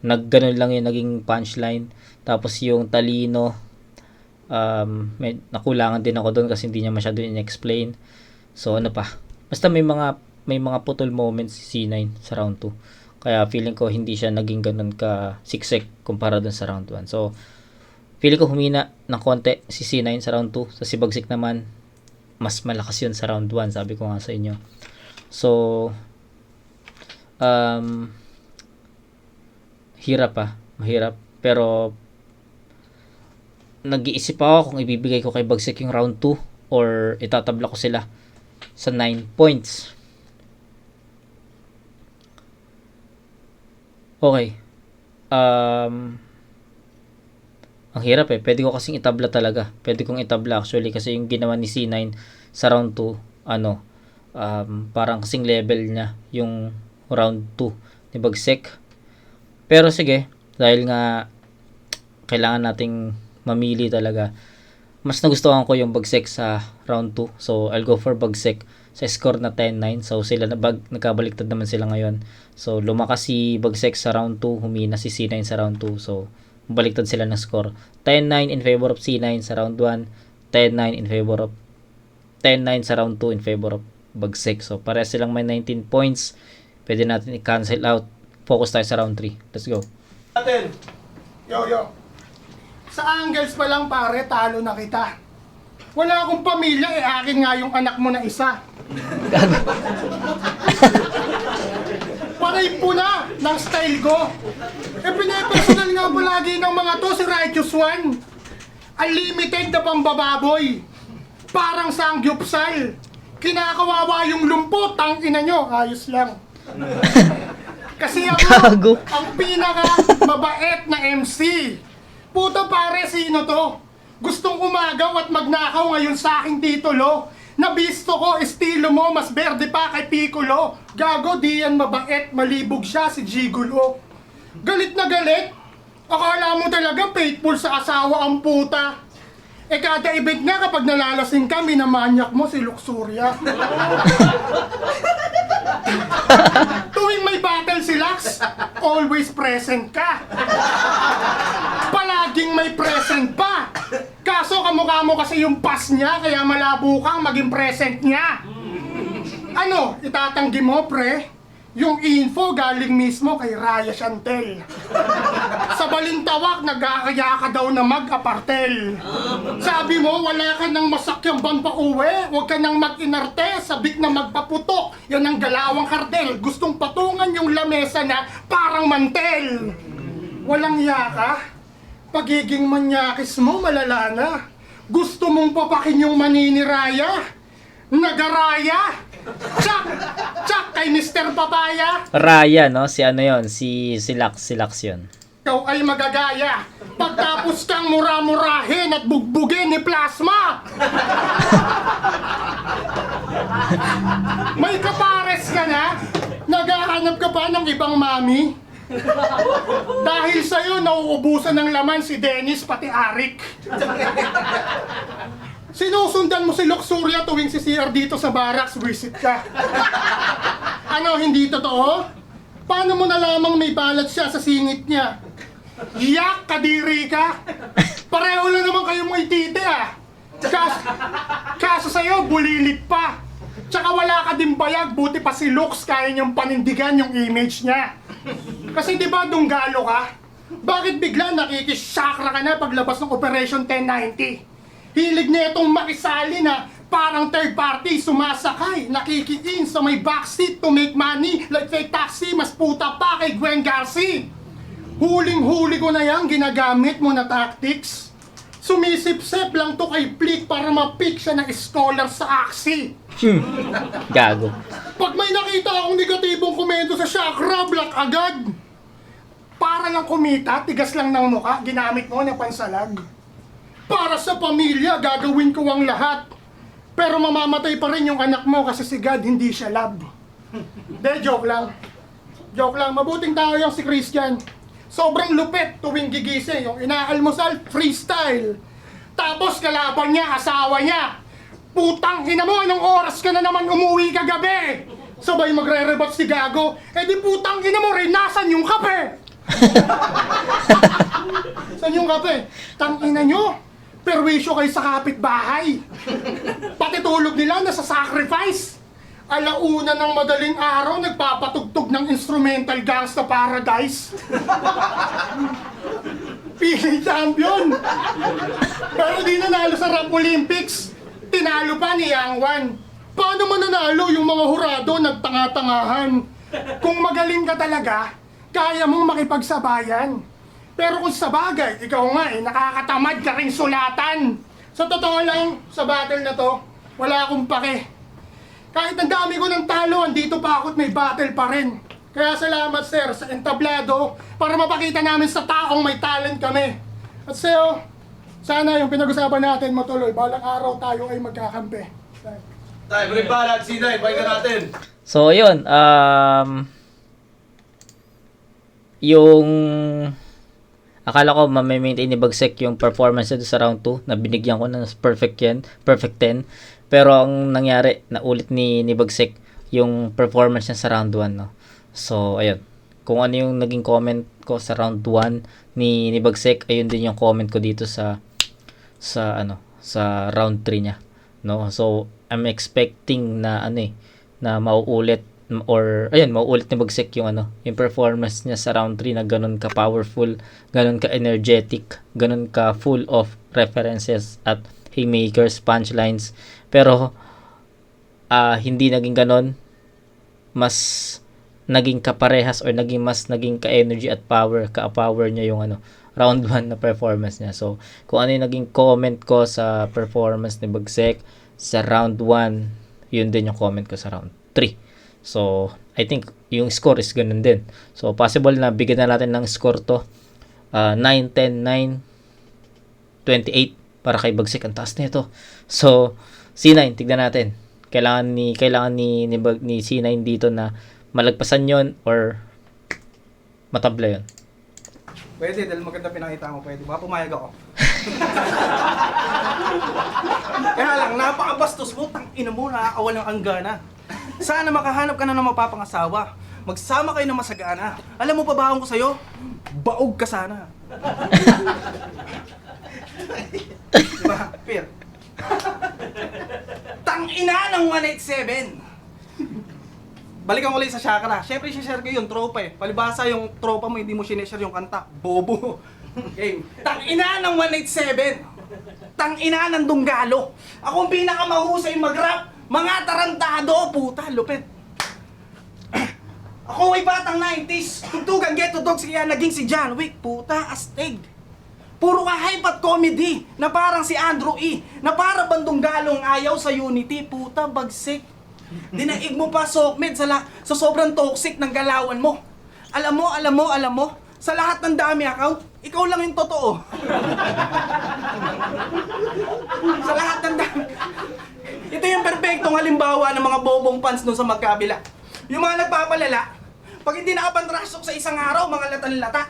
Nagganon lang yung naging punchline. Tapos yung talino, may nakulangan din ako doon kasi hindi niya masyado in-explain. So ano pa? Basta may mga putol moments si C9 sa round 2. Kaya feeling ko hindi siya naging ganun ka siksik kumpara dun sa round 1. So, Feeling ko humina ng konti si C9 sa round 2. Sa si Bagsik naman, mas malakas yun sa round 1. Sabi ko nga sa inyo. So, hirap mahirap. Pero, nag-iisip ako kung ibibigay ko kay Bagsik yung round 2 or itatabla ko sila sa 9 points. Okay. Ang hirap Pwede ko kasing itabla talaga. Pwede kong itabla actually kasi yung ginawa ni C9 sa round 2, parang kasing level niya yung round 2 ni Bagsik. Pero sige, dahil nga kailangan nating mamili talaga. Mas nagustuhan ko yung Bagsik sa round 2. So, I'll go for Bagsik sa score na 10-9. So, sila nagkabaliktad naman sila ngayon. So, lumakas si Bagsik sa round 2, humina si C9 sa round 2. So, baliktad sila ng score. 10-9 in favor of C9 sa round 1. 10-9 in favor of 10-9 sa round 2 in favor of Bagsik. So, parehas silang may 19 points. Pwede natin i-cancel out. Focus tayo sa round 3. Let's go. Natin. Yo. Sa angles pa lang pare, talo na kita. Wala akong pamilya, akin nga yung anak mo na isa. Paray po na ng style ko. Pinapersonal nga palagi ng mga to si Righteous One. Unlimited na pambababoy. Parang sangyupsal. Kinakawawa yung lumpot, ang ina nyo. Ayos lang. Kasi ako, Gago. ang pinaka mabait na MC. Puta pare, sino to? Gustong umagaw at magnakaw ngayon sa aking titulo. Nabisto ko, estilo mo, mas berde pa kay Piccolo. Gago, di yan mabait, malibog siya si Gigulo. Galit na galit. Akala mo talaga faithful sa asawa ang puta. Kada ibig na kapag nalalasing ka, minamanyak mo si Luxuria. Tuwing may battle si Lux, always present ka. Palaging may present pa. Kaso kamukha mo kasi yung pass niya, kaya malabo kang maging present niya. Ano, itatanggi mo pre? Yung info galing mismo kay Raya Chantel. Sa balintawak, nag-aakaya ka daw na mag-apartel. Sabi mo, wala ka nang masakyang ban pa uwi. Huwag ka nang mag-inarte, sabik na magpaputok. Yan ang galawang kardel. Gustong patungan yung lamesa na parang mantel. Walang yaka. Pagiging manyakis mo, malala na. Gusto mong papakin yung maniniraya. Nagaraya. Tsak kay Mr. Papaya. Raya, no? Si ano yon? Si Lux yun. Ikaw ay magagaya. Pagtapos kang mura-murahin at bugbugin ni Plasma. May kapares ka na? Naghahanap ka pa ng ibang mami? Dahil sa'yo, nauubusan ng laman si Dennis pati Arik. Sinusundan mo si Luxuria tuwing si CR dito sa barracks, visit ka. Ano, hindi totoo? Paano mo nalamang may balat siya sa singit niya? Yak, kadiri ka! Pareho lang naman kayo mo itite Kaso sa'yo, bulilit pa. Tsaka wala ka din bayag, buti pa si Lux kaya niyang panindigan yung image niya. Kasi di ba dunggalo ka? Bakit bigla nakikisakra ka na paglabas ng Operation 1090? Hilig niya itong makisali na parang third party sumasakay, nakikiin sa may backseat to make money like fake taxi, mas puta pa kay Gwen Garcia. Huling-huli ko na yan, ginagamit mo na tactics. Sumisip-sip lang to kay Flick para ma-pick siya ng scholar sa Axie. Gago. Pag may nakita akong negatibong komento sa chakra, block agad. Para lang kumita, tigas lang ng mukha, ginamit mo na pansalag. Para sa pamilya, gagawin ko ang lahat. Pero mamamatay pa rin yung anak mo kasi si God hindi siya love. De, joke lang. Joke lang, mabuting tao yung si Christian. Sobrang lupit tuwing gigising, yung inaalmusal, freestyle. Tapos kalaban niya, asawa niya. Putang ina mo, anong oras ka na naman umuwi kagabi? Sabay magre-rebat si Gago. Di putang ina mo rin, nasan yung kape? Saan yung kape? Tang ina nyo. Perwisyo kayo sa kapitbahay. Pati tulog nila nasa sacrifice. Alauna ng madaling araw, nagpapatugtog ng instrumental Gangsta Paradise. PA champion. Pero di nanalo sa Rap Olympics. Tinalo pa ni Yang Wan. Paano mananalo yung mga hurado nagtanga-tangahan? Kung magaling ka talaga, kaya mong makipagsabayan. Pero kung sa bagay, ikaw nga nakakatamad ka rin sulatan. Sa totoo lang, sa battle na to, wala akong pake. Kahit ang dami ko ng talo, andito pa ako at may battle pa rin. Kaya salamat sir sa entablado para mapakita namin sa taong may talent kami. At sa'yo, sana yung pinag-usapan natin matuloy. Balang araw tayo ay magkakampi. Tayo, balik banat, C9, pakinggan natin. So, yun. Yung akala ko ma-maintain ni Bagsik yung performance nito sa round 2 na binigyan ko ng perfect 10. Pero ang nangyari, naulit ni Bagsik yung performance niya sa round 1, no. So, ayun. Kung ano yung naging comment ko sa round 1 ni Bagsik, ayun din yung comment ko dito sa round 3 niya, no. So, I'm expecting na na mauulit mauulit ni Bagsik yung yung performance niya sa round 3 na ganun ka powerful, ganun ka energetic, ganun ka full of references at haymakers, punchlines. Pero hindi naging ganun. Mas naging kaparehas or naging ka-energy at ka-power niya yung round 1 na performance niya. So, kung ano yung naging comment ko sa performance ni Bagsik sa round 1, yun din yung comment ko sa round 3. So, I think yung score is ganun din. So, possible na bigyan na natin ng score to 9-10, 9-28 para kay Bagsik. Ang taas nito. So, C9, tignan natin. Kailangan ni C9 dito na malagpasan yon or matabla yon. Pwede, dahil maganda pinakita mo, pwede ba? Pumayag ako. Kaya lang, napakabastos mo, tangina mo, nakakawalang anggana. Sana makahanap ka na ng mapapangasawa. Magsama kayo ng masagana. Alam mo pa ba ko sa'yo? Baog ka sana. Diba, Pir? Tangina ng 187! Balikan ko ulit sa Shakra. Siyempre, share ko yun, tropa eh. Palibasa yung tropa mo, hindi mo sineshare yung kanta. Bobo. Okay. Tangina ng 187! Tangina ng Dunggalo! Ako ang pinakamahusay mag-rap! Mga tarantado! Puta, lupit! Ako ay batang 90s! Tugtugan, ghetto dogs, kaya naging si John Wick. Puta, astig! Puro ka hype at comedy na parang si Andrew E. Na para bandong galong ayaw sa Unity. Puta, Bagsik. Dinaig mo pa Sokmed sa sobrang toxic ng galawan mo. Alam mo, sa lahat ng dami account, ikaw lang yung totoo. Sa lahat ng dami. Ito yung perfectong halimbawa ng mga bobong fans nun sa magkabila. Yung mga nagpapalala, pag hindi nakapandrasok sa isang araw, mga latan-lata.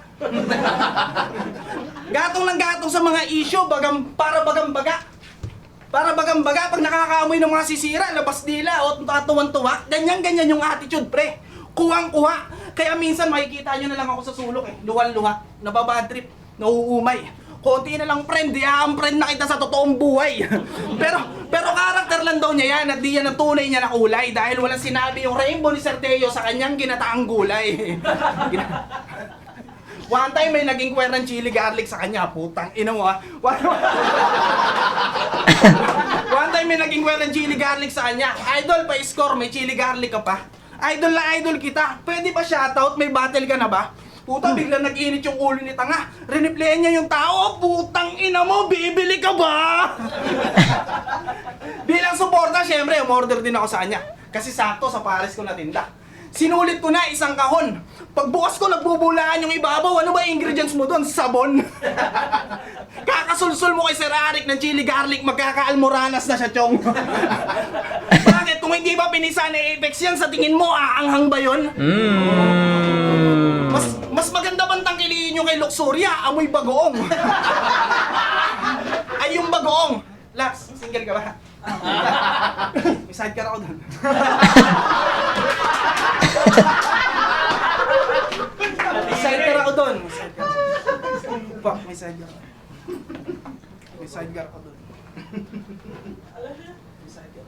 Gatong ng gatong sa mga issue, para bagambaga. Para bagambaga, pag nakakaamoy ng mga sisira, labas nila o tuwan-tuwa, ganyan-ganyan yung attitude, pre. Kuwang-kuha. Kaya minsan makikita nyo na lang ako sa sulok eh. Luwal-luha, nababadtrip, nauumay. Konti na lang friend, friend na kita sa totoong buhay. pero karakter lang daw niya yan at di yan ang tunay niya na kulay dahil walang sinabi yung rainbow ni Sir Teo sa kanyang ginataang gulay. One time may naging kwerang chili garlic sa kanya, putang ina mo ha. One time may naging kwerang chili garlic sa kanya. Idol, pa-score, may chili garlic ka pa. Idol na idol kita. Pwede ba shoutout? May battle ka na ba? Puta, biglang nag-init yung ulo ni Tanga. Riniplayan niya yung tao. Putang ina mo, bibili ka ba? Bilang suporta, syempre, umorder din ako sa kanya. Kasi sakto sa pares ko na tinda. Sinulit ko na isang kahon. Pagbukas ko, nagbubulaan yung ibabaw. Ano ba ingredients mo doon? Sabon. Kakasulsul mo kay Sir Arik ng chili garlic, magkakaalmoranas na siya, chong. Bakit? Kung hindi ba pinisa ni Apex yan, sa tingin mo, aanghang ba yun? Mas maganda bang tangkiliin nyo kay Luxuria? Amoy bagoong. Ay, yung bagoong. Lax, single ka ba? May sidecar ako doon. May sidecar ako doon. Fuck, may sidecar. May sidecar ako doon. May sidecar.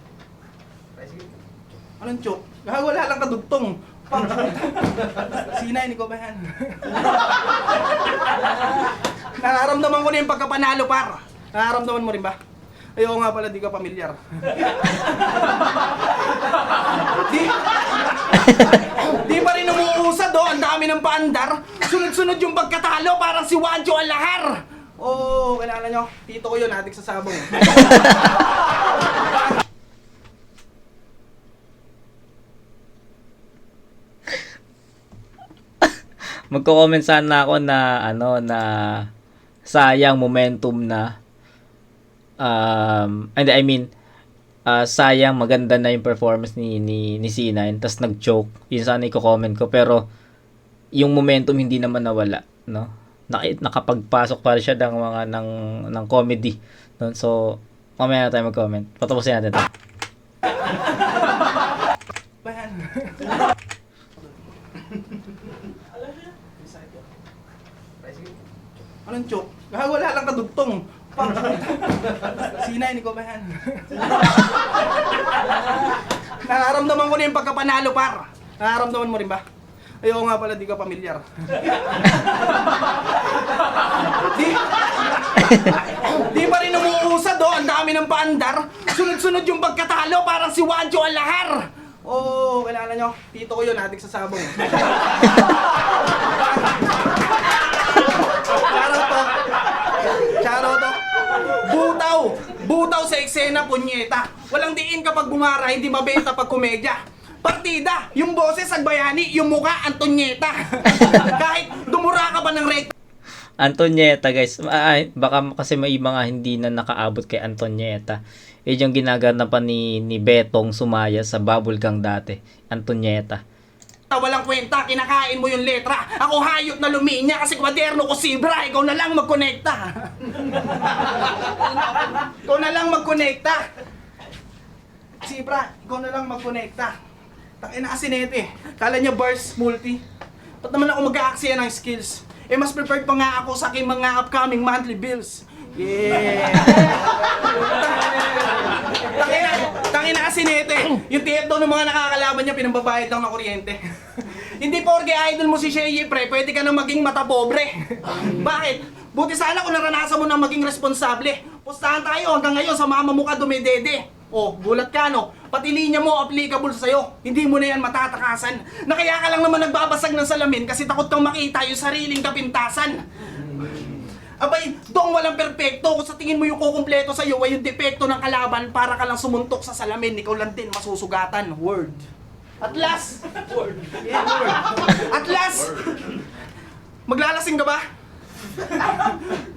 Anong choke? Wala lang kadugtong. Fuck. Sinay, ni ko ba yan? Nararamdaman ko na yung pagkapanalo, par. Nararamdaman mo rin ba? Ayoko nga pala, di ka pamilyar. di, di pa rin umuusad, oh. Ang dami ng paandar. Sunod-sunod yung pagkatalo, parang si Juancho Alahar. Oo, kilala nyo. Tito ko yun, adik sa sabong. Magko-comment sana ako na na sayang momentum na and I mean sayang maganda na yung performance ni C9 tas nag-choke. Yun sana i-comment ko pero yung momentum hindi naman nawala, no? Nakapagpasok pa rin siya ng mga ng comedy, no? So mamaya na tayo mag-comment. Patapusin natin 'to. Bayan. Anong choke? Wala lang kadugtong. Sinay ni ko ba yan? Nararamdaman ko na yung pagkapanalo, par. Nararamdaman mo rin ba? Ayoko nga pala, di ka pamilyar. di pa rin umuusad, oh. Ang dami ng paandar. Sunod-sunod yung pagkatalo, parang si Juancho Alahar. Oo, kilala nyo. Tito ko yun, adik sa sabong. Charo to. Butaw sa eksena, punyeta. Walang diin kapag bumara, hindi mabenta pag komedya. Partida, yung boses agbayani, yung muka Antonieta. Kahit dumura ka pa ng rekta. Antonieta guys, baka kasi may mga hindi na nakaabot kay Antonieta. Yun yung ginaganapan ni Betong Sumaya sa Bubblegang dati. Antonieta. Walang kwenta, kinakain mo yung letra. Ako hayop na luminya kasi kwaderno ko sibra. Ikaw na lang magkonekta. Ikaw na lang magkonekta. Sibra, ikaw na lang magkonekta. Takina asinete. Kala niya bars multi. Ba't naman ako mag-aaksaya ng skills? Eh mas prepared pa nga ako sa aking mga upcoming monthly bills. Yeah. Tangina asinete. Yung TF daw ng mga nakakalaban niya pinambabayad lang ng kuryente. Hindi porke idol mo si Sheye, pre, pwede ka nang maging mata pobre. Bakit? Buti sana kung naranasan mo nang maging responsable. Pustahan tayo hanggang ngayon sa mama mo ka dumedede. Oh, gulat ka no? Pati linya mo applicable sa'yo. Hindi mo na yan matatakasan. Na kaya ka lang naman nagbabasag ng salamin kasi takot kang makita yung sariling kapintasan. Abay, dong walang perpekto. Kung sa tingin mo yung kukumpleto sa'yo ay yung depekto ng kalaban para ka lang sumuntok sa salamin, ikaw lang din masusugatan. Word. At last! Word. Yeah, word. At last! Maglalasing ka ba?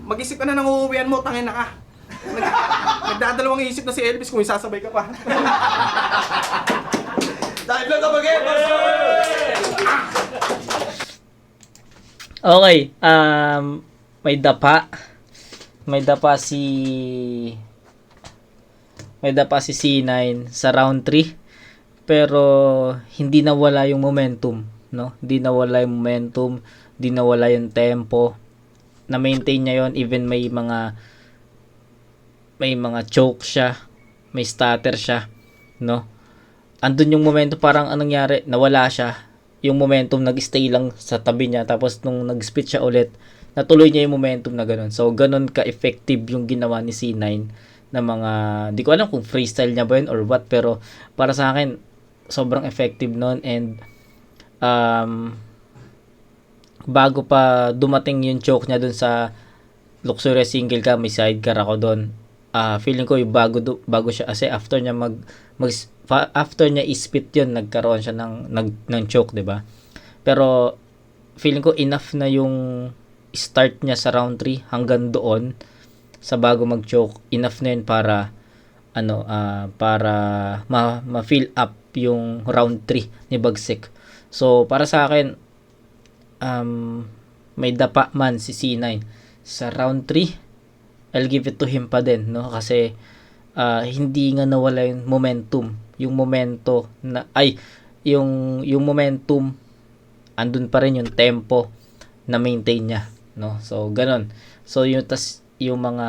Mag-isip ka na ng uuwian mo, tangin na ka. Nagdadalawang isip na si Elvis kung isasabay ka pa. Dive lang kapag Okay, may dapa. May dapa si C9 sa round 3. Pero hindi nawala yung momentum, no? Hindi nawala yung momentum, hindi nawala yung tempo. Na-maintain niya yon even may mga choke siya, may stutter siya, no? Andun yung momentum, parang anong nangyari, nawala siya. Yung momentum nag-stay lang sa tabi niya, tapos nung nag-spit siya ulit, natuloy niya yung momentum na ganun. So, ganun ka-effective yung ginawa ni C9 na mga, di ko alam kung freestyle niya ba yun or what, pero para sa akin, sobrang effective nun. And bago pa dumating yung choke niya dun sa Luxurious Single Ka, may sidecar ako dun. Feeling ko yung bago siya kasi after niya after niya ispit yun, nagkaroon siya ng choke, 'di ba? Pero feeling ko enough na yung start niya sa round 3 hanggang doon sa bago mag-choke. Enough na yun para para ma-fill up yung round 3 ni Bagsik. So para sa akin may dapa man si C9 sa round 3. I'll give it to him pa din, no? Kasi hindi nga nawala yung momentum. Yung momento na yung momentum andun pa rin, yung tempo na maintain niya, no? So ganun. So yung mga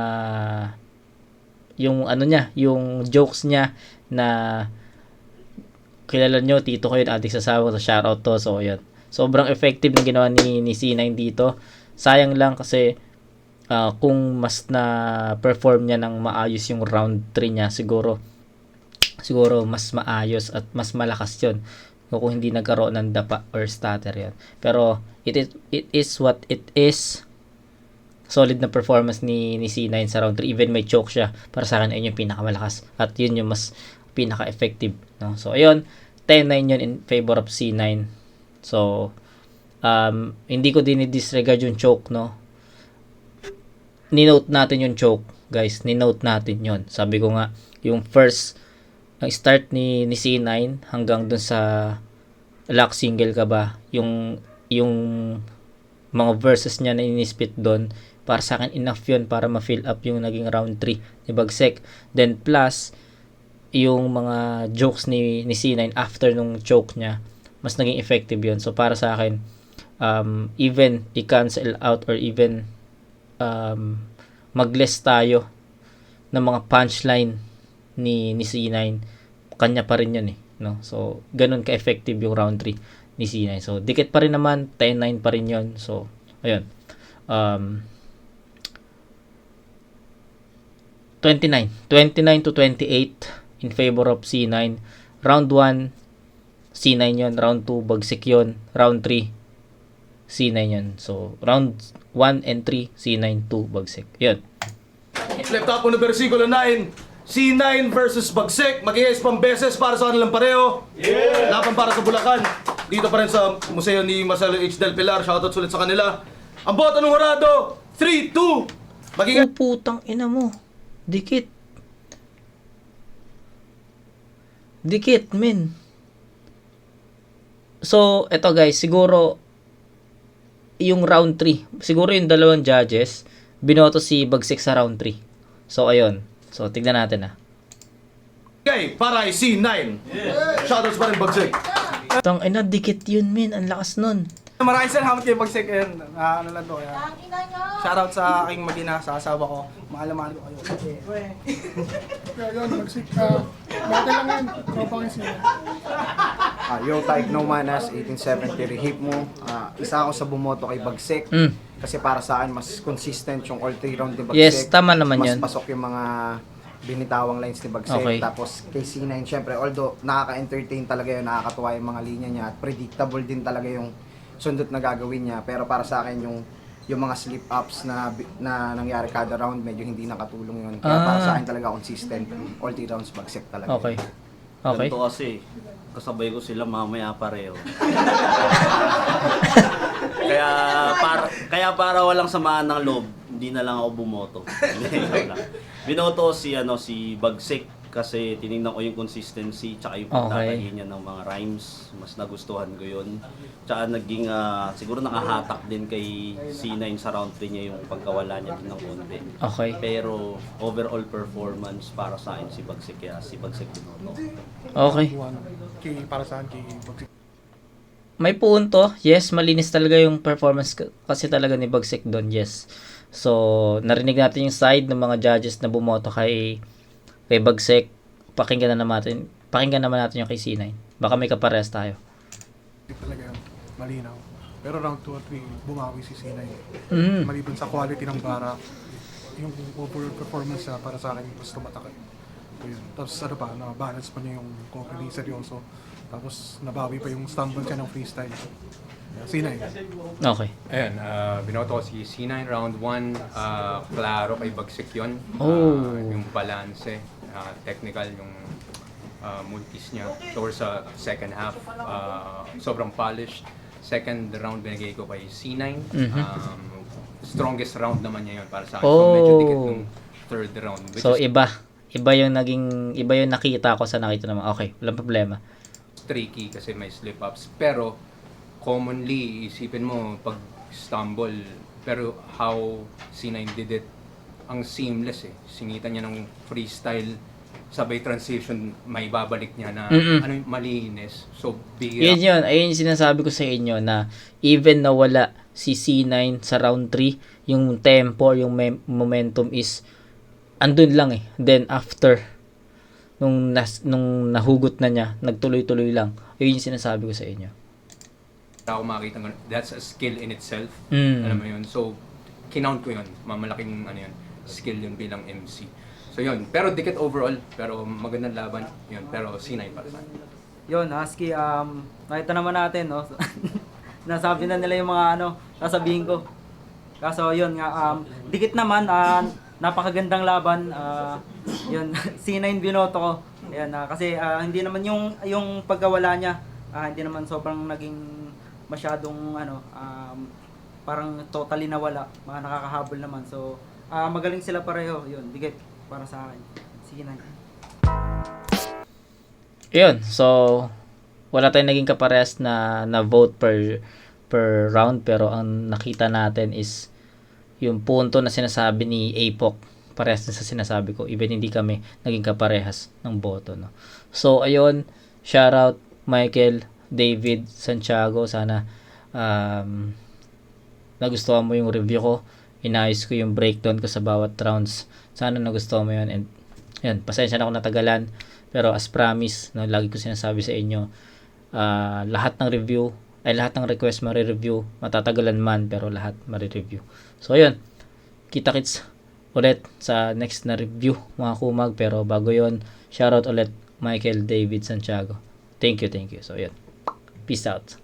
yung yung jokes niya na kilala nyo, tito ko yun, adik sa sawa, so shoutout to. So yun. Sobrang effective na ginawa ni C9 dito. Sayang lang kasi kung mas na perform niya ng maayos yung round 3 niya, siguro mas maayos at mas malakas yun kung hindi nagkaroon ng dapa or stutter yan. Pero it is what it is. Solid na performance ni C9 sa round 3. Even may choke siya, para sa akin ayun yung pinakamalakas at yun yung mas pinaka-effective, no? So ayun, 10-9 yun in favor of C9. So hindi ko din i-disregard yung choke, no? Ninote natin yung choke, guys. Ninote natin yun. Sabi ko nga, yung first ang start ni C9 hanggang dun sa lock single ka ba, yung mga verses niya na inispit doon, para sa akin enough yun para ma-fill up yung naging round 3 ni Bagsik. Then plus yung mga jokes ni C9 after nung choke niya, mas naging effective yun. So para sa akin, even i-cancel out or even mag-less tayo ng mga punchline ni C9, kanya pa rin yun, no? So ganun ka-effective yung round 3 ni C9. So dikit pa rin naman, 10-9 pa rin yun. So ayun, 29 to 28 in favor of C9. Round 1 C9 yun, round 2 Bagsik yun, round 3 C9 yun. So round 1 and 3 C9, 2 Bagsik yun. Flip top mo na versikulo 9. C9 versus Bagsik. Mag-iis pang beses para sa kanilang pareho. Laban para sa Bulacan. Dito pa rin sa museo ni Marcelo H. Del Pilar. Shoutout ulit sa kanila. Ang boto ng hurado, 3-2. Maging Putang ina mo. Dikit, men. So, eto guys, siguro yung round 3, siguro yung dalawang judges binoto si Bagsik sa round 3. So, ayun. So, tignan natin kay para ay C9. Shoutouts pa rin Bagsik. Tang ina, dikit yun, men. Ang lakas nun. Maraming salamat kay Bagsik. Ayun, ano lang to. Shoutout sa aking mag-ina, sa asawa ko. Mahal ko kayo. Kaya yun, Bagsik. Dati lang yan. Tropang yung sila. Yo, Taig No Manas, 1870 rehip mo. Isa ako sa bumoto kay Bagsik. Kasi para sa akin, mas consistent yung all 3 round ni Bagsik. Yes, tama naman mas yun. Mas pasok yung mga binitawang lines ni Bagsik. Okay. Tapos kay C9, syempre, although nakaka-entertain talaga yun, nakakatuwa yung mga linya niya at predictable din talaga yung sundot na gagawin niya. Pero para sa akin, yung mga slip-ups na nangyari kada round, medyo hindi nakatulong yun. Kaya para sa akin talaga consistent. All 3 rounds Bagsik talaga. Okay. Okay. Ganito kasi, kasabay ko sila mamaya pareho. kaya para walang samaan ng loob, hindi na lang ako bumoto. Binoto si Bagsik kasi tiningnan ko yung consistency tsaka yung pagtatahi niya ng mga rhymes. Mas nagustuhan ko yun. Tsaka naging siguro nakahatak din kay C9 sa round 3 niya yung pagkawala niya din ng konti. Okay. Pero overall performance para sa akin si Bagsik, kaya si Bagsik binoto. Okay. Para saan kay Bagsik? May punto. Yes, malinis talaga yung performance kasi talaga ni Bagsik doon. Yes. So, narinig natin yung side ng mga judges na bumoto kay Bagsik. Pakinggan naman natin yung kay C9. Baka may kaparehas tayo. Talaga yun, malinaw. Pero round 2 at 3, bumawi si C9. Maliban sa quality ng bara, yung overall performance niya para sa akin mas tumatak. Yun. Tapos na-balance pa niya yung comedy seryoso. Tapos nabawi pa yung stumble siya ng freestyle. C9. Okay. Ayan, binoto ko si C9 round 1, klaro kay Bagsik yun. Oh. Yung balance, technical yung multis niya. Towards sa second half, sobrang polished. Second round binigay ko kay C9. Strongest round naman niya yun para sa akin. So medyo dikit nung third round. So iba yung nakita ko sa nakita naman. Okay, walang problema. Tricky kasi may slip-ups. Pero commonly, isipin mo pag stumble, pero how C9 did it, ang seamless Singitan niya ng freestyle, sabay transition, may babalik niya na malinis. So, bihira. Ayun yung sinasabi ko sa inyo na even na wala si C9 sa round 3, yung tempo, yung momentum is andun lang Then after, nung nahugot na niya, nagtuloy-tuloy lang. Ayun yung sinasabi ko sa inyo. Ako makita that's a skill in itself. Mm. Alam mo yun. So, kinount ko yun. Mamalaking ano yun, skill yun bilang MC. So yun, pero dikit overall, pero magandang laban yun, pero C9 para sa akin. Yun, Husky, nakita naman natin, no? Nasabi na nila yung mga sasabihin ko. Kaso yun nga, dikit naman, napakagandang laban. Yun, C9 binoto ko. Ayan, kasi hindi naman yung pagkawala niya, hindi naman sobrang naging masyadong parang totally nawala. Mga nakakahabol naman. So, magaling sila pareho. Yun, dikit para sa akin. C9. Yun, so wala tayong naging kaparehas na vote per round, pero ang nakita natin is yung punto na sinasabi ni APOC parehas na sa sinasabi ko, even hindi kami naging kaparehas ng boto, no. So ayun, shoutout Michael, David, Santiago, sana nagustuhan mo yung review ko, inayos ko yung breakdown ko sa bawat rounds, sana nagustuhan mo yun. And yan, pasensya na ako natagalan, pero as promise, no, lagi ko sinasabi sa inyo, lahat ng review, lahat ng request mare-review, matatagalan man, pero lahat mare-review. So ayun, kita-kits ulit sa next na review mga kumag, pero bago yon, shoutout ulit Michael, David, Santiago. Thank you. So ayun, peace out.